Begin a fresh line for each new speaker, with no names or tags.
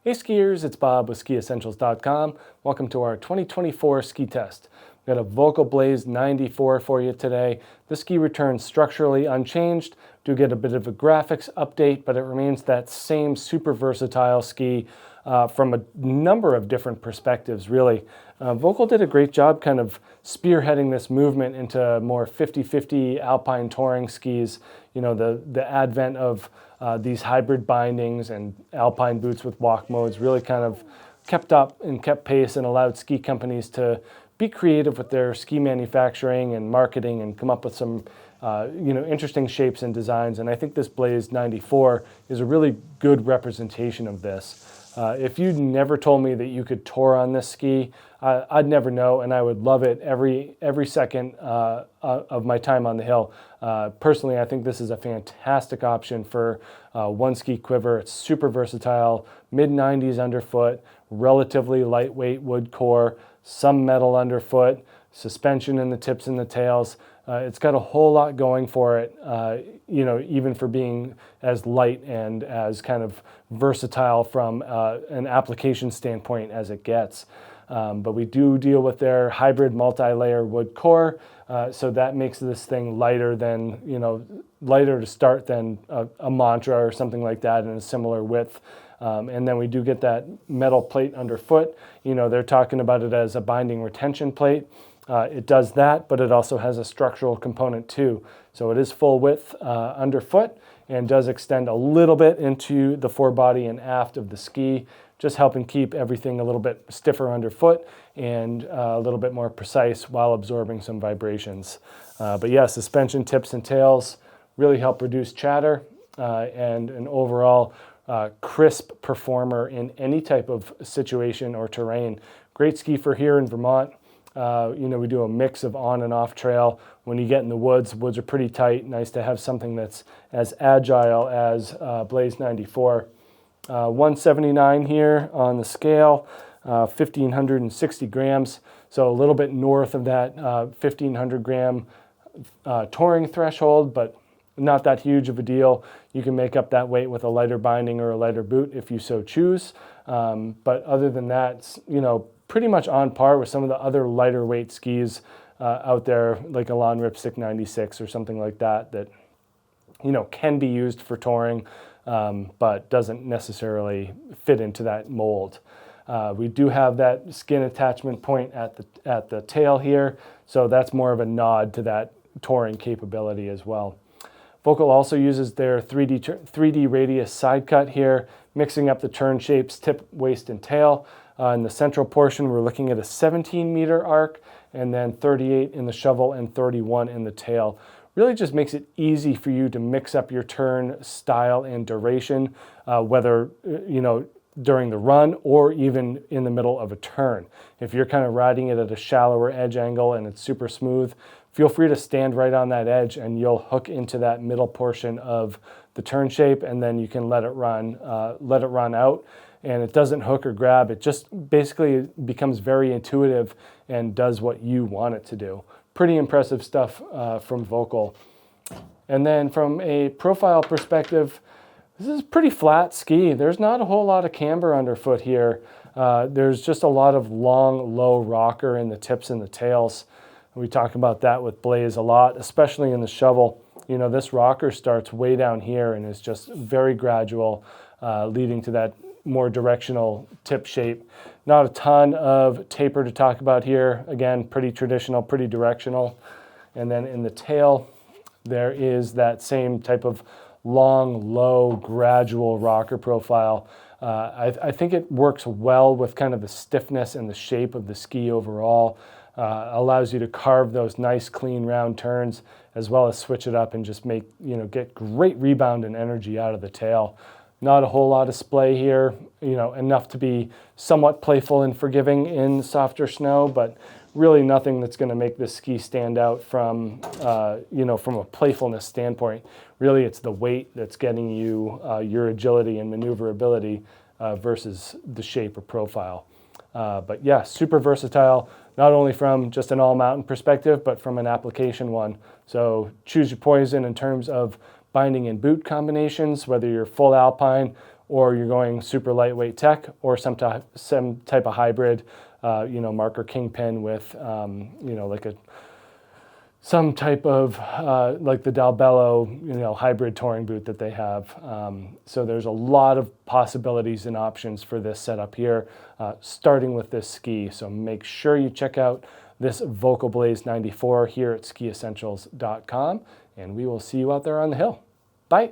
Hey skiers, it's Bob with SkiEssentials.com. Welcome to our 2024 ski test. We've got a Volkl Blaze 94 for you today. The ski returns structurally unchanged. Do get a bit of a graphics update, but it remains that same super versatile ski from a number of different perspectives, really. Volkl did a great job kind of spearheading this movement into more 50-50 alpine touring skis. You know, the advent of these hybrid bindings and alpine boots with walk modes really kind of kept up and kept pace and allowed ski companies to be creative with their ski manufacturing and marketing and come up with some interesting shapes and designs. And I think this Blaze 94 is a really good representation of this. If you never told me that you could tour on this ski, I'd never know, and I would love it every second of my time on the hill. Personally, I think this is a fantastic option for one ski quiver. It's super versatile, mid-90s underfoot, relatively lightweight wood core, some metal underfoot, suspension in the tips and the tails. It's got a whole lot going for it, even for being as light and as kind of versatile from an application standpoint as it gets. But we do deal with their hybrid multi-layer wood core, so that makes this thing lighter to start than a Mantra or something like that in a similar width. And then we do get that metal plate underfoot. They're talking about it as a binding retention plate. It does that, but it also has a structural component too. So it is full width underfoot and does extend a little bit into the forebody and aft of the ski, just helping keep everything a little bit stiffer underfoot and a little bit more precise while absorbing some vibrations. But yeah, suspension tips and tails really help reduce chatter and an overall crisp performer in any type of situation or terrain. Great ski for here in Vermont. We do a mix of on and off trail. When you get in the woods are pretty tight. Nice to have something that's as agile as Blaze 94. 179 here on the scale, 1,560 grams. So a little bit north of that 1,500 gram touring threshold, but not that huge of a deal. You can make up that weight with a lighter binding or a lighter boot if you so choose. But other than that, it's, pretty much on par with some of the other lighter weight skis out there, like a Lawn Ripstick 96 or something like that, can be used for touring, but doesn't necessarily fit into that mold. We do have that skin attachment point at the tail here, so that's more of a nod to that touring capability as well. Volkl also uses their 3D radius side cut here, mixing up the turn shapes, tip, waist, and tail. In the central portion, we're looking at a 17-meter arc, and then 38 in the shovel and 31 in the tail. Really just makes it easy for you to mix up your turn style and duration, whether during the run or even in the middle of a turn. If you're kind of riding it at a shallower edge angle and it's super smooth, feel free to stand right on that edge and you'll hook into that middle portion of the turn shape, and then you can let it run out. And it doesn't hook or grab. It just basically becomes very intuitive and does what you want it to do. Pretty impressive stuff from Volkl. And then from a profile perspective, this is a pretty flat ski. There's not a whole lot of camber underfoot here. There's just a lot of long, low rocker in the tips and the tails. We talk about that with Blaze a lot, especially in the shovel. This rocker starts way down here and is just very gradual, leading to that more directional tip shape. Not a ton of taper to talk about here. Again, pretty traditional, pretty directional. And then in the tail, there is that same type of long, low, gradual rocker profile. I think it works well with kind of the stiffness and the shape of the ski overall. Allows you to carve those nice, clean, round turns, as well as switch it up and just get great rebound and energy out of the tail. Not a whole lot of splay here, enough to be somewhat playful and forgiving in softer snow, but really nothing that's going to make this ski stand out from a playfulness standpoint. Really, it's the weight that's getting you your agility and maneuverability versus the shape or profile. But yeah, super versatile, not only from just an all-mountain perspective, but from an application one. So choose your poison in terms of binding and boot combinations, whether you're full alpine or you're going super lightweight tech, or some type of hybrid, marker kingpin with, like some type of like the Dalbello, hybrid touring boot that they have. So there's a lot of possibilities and options for this setup here, starting with this ski. So make sure you check out this Volkl Blaze 94 here at skiessentials.com, and we will see you out there on the hill. Bye.